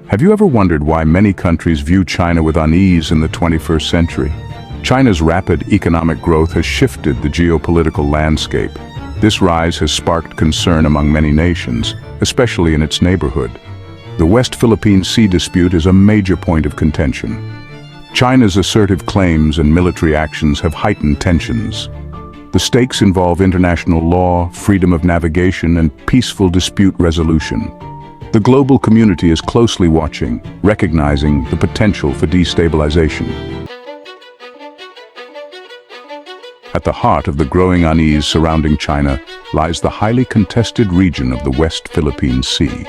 Have you ever wondered why many countries view China with unease in the 21st century? China's rapid economic growth has shifted the geopolitical landscape. This rise has sparked concern among many nations, especially in its neighborhood. The West Philippine Sea dispute is a major point of contention. China's assertive claims and military actions have heightened tensions. The stakes involve international law, freedom of navigation, and peaceful dispute resolution. The global community is closely watching, recognizing the potential for destabilization. At the heart of the growing unease surrounding China lies the highly contested region of the West Philippine Sea.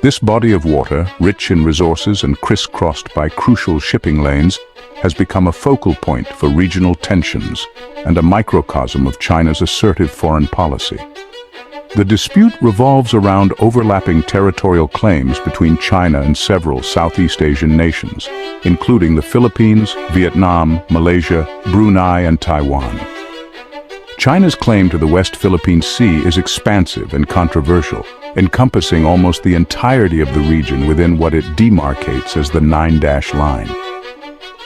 This body of water, rich in resources and crisscrossed by crucial shipping lanes, has become a focal point for regional tensions and a microcosm of China's assertive foreign policy. The dispute revolves around overlapping territorial claims between China and several Southeast Asian nations, including the Philippines, Vietnam, Malaysia, Brunei, and Taiwan. China's claim to the West Philippine Sea is expansive and controversial, encompassing almost the entirety of the region within what it demarcates as the Nine-Dash Line.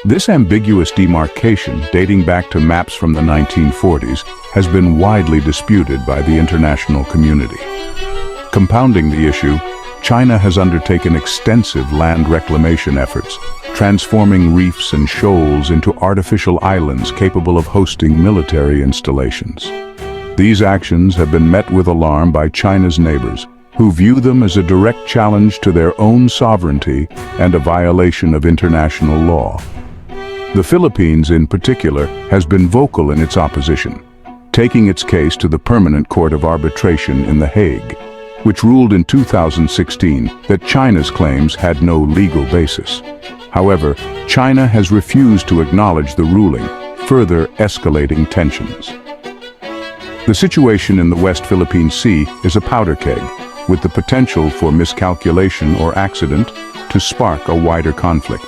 This ambiguous demarcation, dating back to maps from the 1940s, has been widely disputed by the international community. Compounding the issue, China has undertaken extensive land reclamation efforts, transforming reefs and shoals into artificial islands capable of hosting military installations. These actions have been met with alarm by China's neighbors, who view them as a direct challenge to their own sovereignty and a violation of international law. The Philippines, in particular, has been vocal in its opposition, taking its case to the Permanent Court of Arbitration in The Hague, which ruled in 2016 that China's claims had no legal basis. However, China has refused to acknowledge the ruling, further escalating tensions. The situation in the West Philippine Sea is a powder keg, with the potential for miscalculation or accident to spark a wider conflict.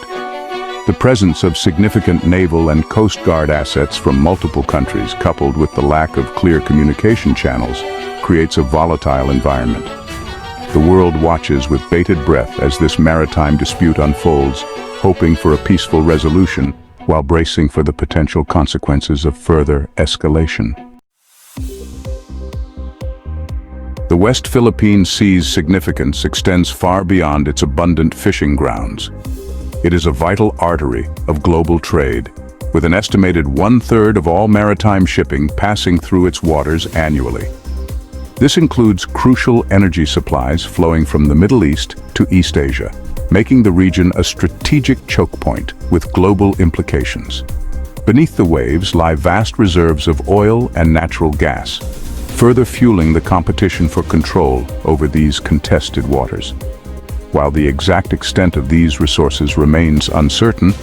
The presence of significant naval and Coast Guard assets from multiple countries, coupled with the lack of clear communication channels, creates a volatile environment. The world watches with bated breath as this maritime dispute unfolds, hoping for a peaceful resolution while bracing for the potential consequences of further escalation. The West Philippine Sea's significance extends far beyond its abundant fishing grounds. It is a vital artery of global trade, with an estimated 1/3 of all maritime shipping passing through its waters annually. This includes crucial energy supplies flowing from the Middle East to East Asia, making the region a strategic choke point with global implications. Beneath the waves lie vast reserves of oil and natural gas, further fueling the competition for control over these contested waters. While the exact extent of these resources remains uncertain,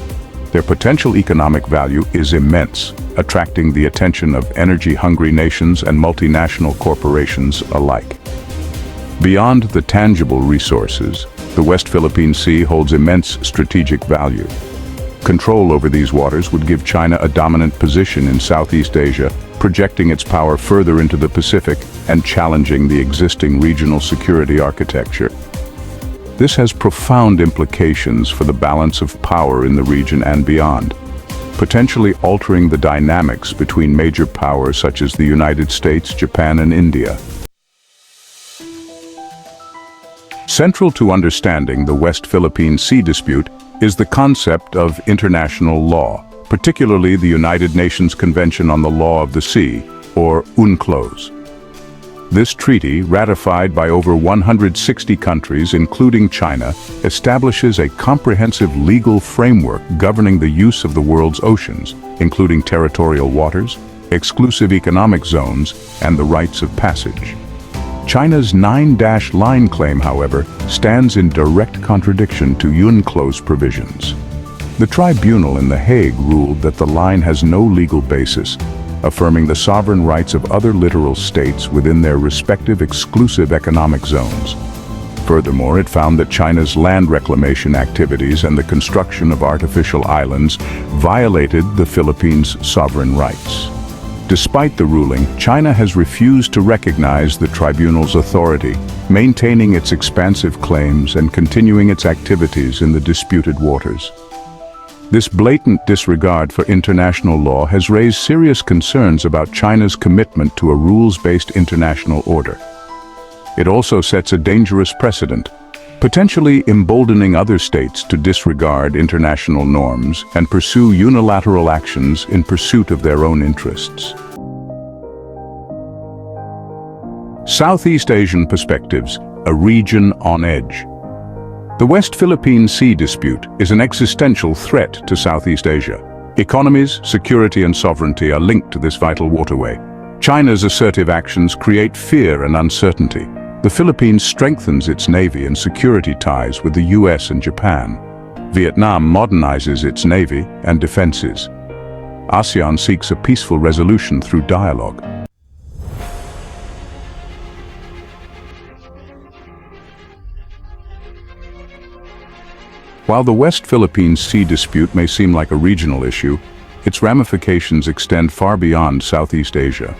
their potential economic value is immense, attracting the attention of energy-hungry nations and multinational corporations alike. Beyond the tangible resources, the West Philippine Sea holds immense strategic value. Control over these waters would give China a dominant position in Southeast Asia, projecting its power further into the Pacific and challenging the existing regional security architecture. This has profound implications for the balance of power in the region and beyond, potentially altering the dynamics between major powers such as the United States, Japan, and India. Central to understanding the West Philippine Sea dispute is the concept of international law, particularly the United Nations Convention on the Law of the Sea, or UNCLOS. This treaty, ratified by over 160 countries, including China, establishes a comprehensive legal framework governing the use of the world's oceans, including territorial waters, exclusive economic zones, and the rights of passage. China's Nine-Dash Line claim, however, stands in direct contradiction to UNCLOS provisions. The tribunal in The Hague ruled that the line has no legal basis, affirming the sovereign rights of other littoral states within their respective exclusive economic zones. Furthermore, it found that China's land reclamation activities and the construction of artificial islands violated the Philippines' sovereign rights. Despite the ruling, China has refused to recognize the tribunal's authority, maintaining its expansive claims and continuing its activities in the disputed waters. This blatant disregard for international law has raised serious concerns about China's commitment to a rules-based international order. It also sets a dangerous precedent, potentially emboldening other states to disregard international norms and pursue unilateral actions in pursuit of their own interests. Southeast Asian perspectives, a region on edge. The West Philippine Sea dispute is an existential threat to Southeast Asia. Economies, security and sovereignty are linked to this vital waterway. China's assertive actions create fear and uncertainty. The Philippines strengthens its navy and security ties with the US and Japan. Vietnam modernizes its navy and defenses. ASEAN seeks a peaceful resolution through dialogue. While the West Philippine Sea dispute may seem like a regional issue, its ramifications extend far beyond Southeast Asia.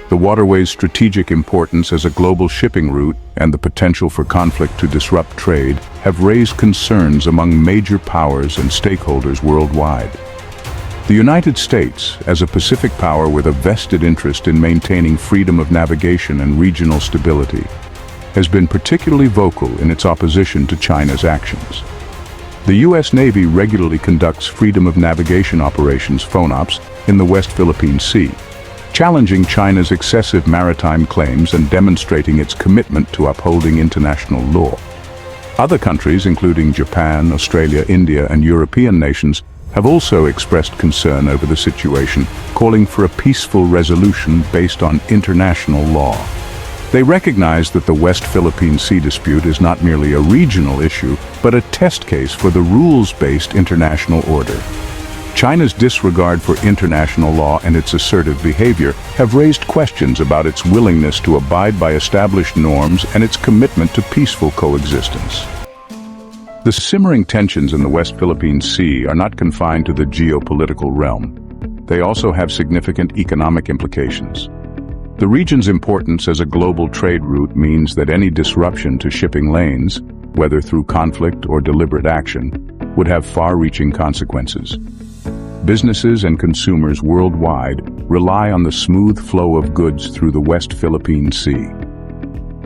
The waterway's strategic importance as a global shipping route and the potential for conflict to disrupt trade have raised concerns among major powers and stakeholders worldwide. The United States, as a Pacific power with a vested interest in maintaining freedom of navigation and regional stability, has been particularly vocal in its opposition to China's actions. The U.S. Navy regularly conducts freedom of navigation operations (FONOPs) in the West Philippine Sea, challenging China's excessive maritime claims and demonstrating its commitment to upholding international law. Other countries, including Japan, Australia, India, and European nations, have also expressed concern over the situation, calling for a peaceful resolution based on international law. They recognize that the West Philippine Sea dispute is not merely a regional issue, but a test case for the rules-based international order. China's disregard for international law and its assertive behavior have raised questions about its willingness to abide by established norms and its commitment to peaceful coexistence. The simmering tensions in the West Philippine Sea are not confined to the geopolitical realm. They also have significant economic implications. The region's importance as a global trade route means that any disruption to shipping lanes, whether through conflict or deliberate action, would have far-reaching consequences. Businesses and consumers worldwide rely on the smooth flow of goods through the West Philippine Sea.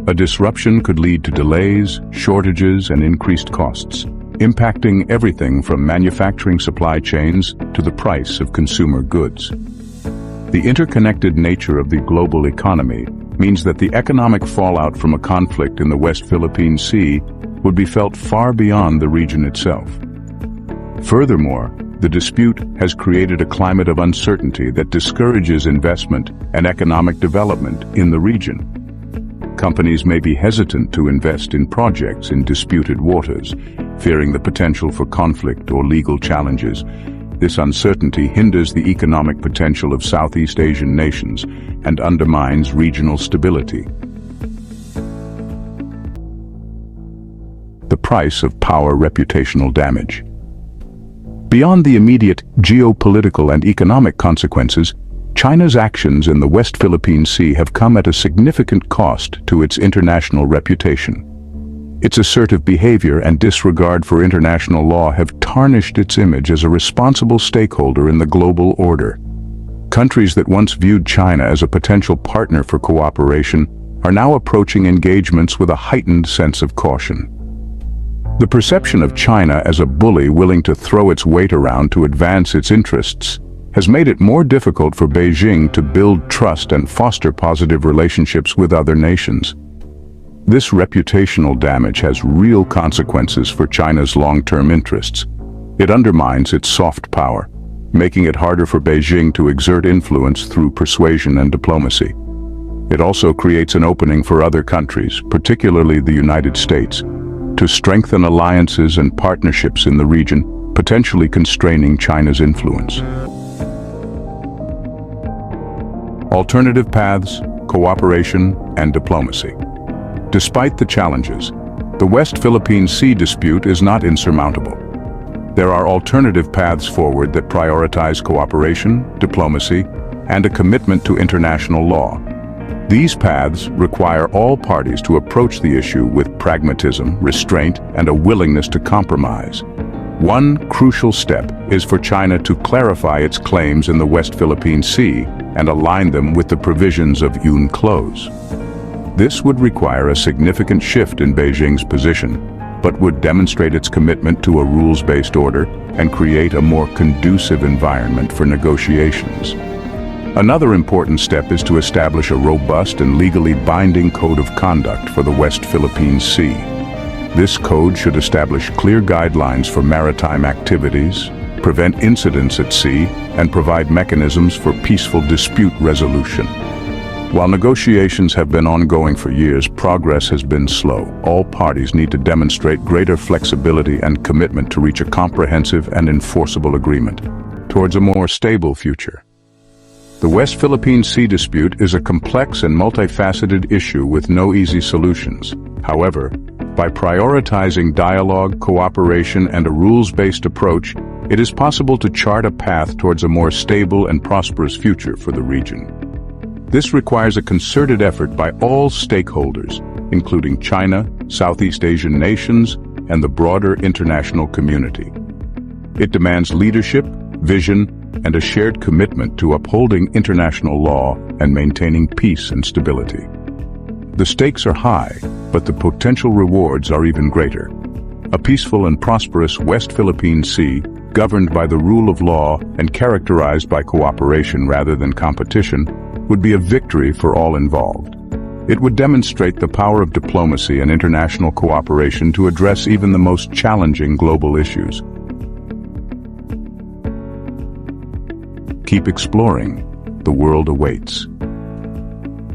A disruption could lead to delays, shortages, and increased costs, impacting everything from manufacturing supply chains to the price of consumer goods. The interconnected nature of the global economy means that the economic fallout from a conflict in the West Philippine Sea would be felt far beyond the region itself. Furthermore, the dispute has created a climate of uncertainty that discourages investment and economic development in the region. Companies may be hesitant to invest in projects in disputed waters, fearing the potential for conflict or legal challenges. This uncertainty hinders the economic potential of Southeast Asian nations and undermines regional stability. The price of power: reputational damage. Beyond the immediate geopolitical and economic consequences, China's actions in the West Philippine Sea have come at a significant cost to its international reputation. Its assertive behavior and disregard for international law have tarnished its image as a responsible stakeholder in the global order. Countries that once viewed China as a potential partner for cooperation are now approaching engagements with a heightened sense of caution. The perception of China as a bully willing to throw its weight around to advance its interests has made it more difficult for Beijing to build trust and foster positive relationships with other nations. This reputational damage has real consequences for China's long-term interests. It undermines its soft power, making it harder for Beijing to exert influence through persuasion and diplomacy. It also creates an opening for other countries, particularly the United States, to strengthen alliances and partnerships in the region, potentially constraining China's influence. Alternative paths, cooperation, and diplomacy. Despite the challenges, the West Philippine Sea dispute is not insurmountable. There are alternative paths forward that prioritize cooperation, diplomacy, and a commitment to international law. These paths require all parties to approach the issue with pragmatism, restraint, and a willingness to compromise. One crucial step is for China to clarify its claims in the West Philippine Sea and align them with the provisions of UNCLOS. This would require a significant shift in Beijing's position, but would demonstrate its commitment to a rules-based order and create a more conducive environment for negotiations. Another important step is to establish a robust and legally binding code of conduct for the West Philippine Sea. This code should establish clear guidelines for maritime activities, prevent incidents at sea, and provide mechanisms for peaceful dispute resolution. While negotiations have been ongoing for years, progress has been slow. All parties need to demonstrate greater flexibility and commitment to reach a comprehensive and enforceable agreement towards a more stable future. The West Philippine Sea dispute is a complex and multifaceted issue with no easy solutions. However, by prioritizing dialogue, cooperation, and a rules-based approach, it is possible to chart a path towards a more stable and prosperous future for the region. This requires a concerted effort by all stakeholders, including China, Southeast Asian nations, and the broader international community. It demands leadership, vision, and a shared commitment to upholding international law and maintaining peace and stability. The stakes are high, but the potential rewards are even greater. A peaceful and prosperous West Philippine Sea, governed by the rule of law and characterized by cooperation rather than competition, would be a victory for all involved. It would demonstrate the power of diplomacy and international cooperation to address even the most challenging global issues. Keep exploring. The world awaits.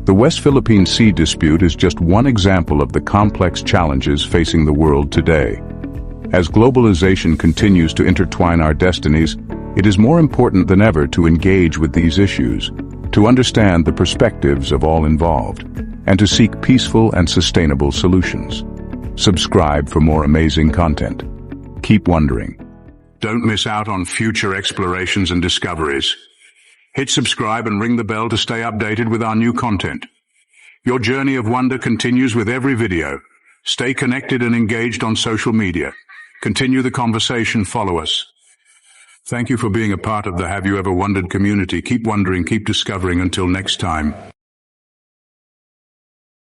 The West Philippine Sea dispute is just one example of the complex challenges facing the world today. As globalization continues to intertwine our destinies, it is more important than ever to engage with these issues, to understand the perspectives of all involved, and to seek peaceful and sustainable solutions. Subscribe for more amazing content. Keep wondering. Don't miss out on future explorations and discoveries. Hit subscribe and ring the bell to stay updated with our new content. Your journey of wonder continues with every video. Stay connected and engaged on social media. Continue the conversation, follow us. Thank you for being a part of the Have You Ever Wondered community. Keep wondering, keep discovering. Until next time.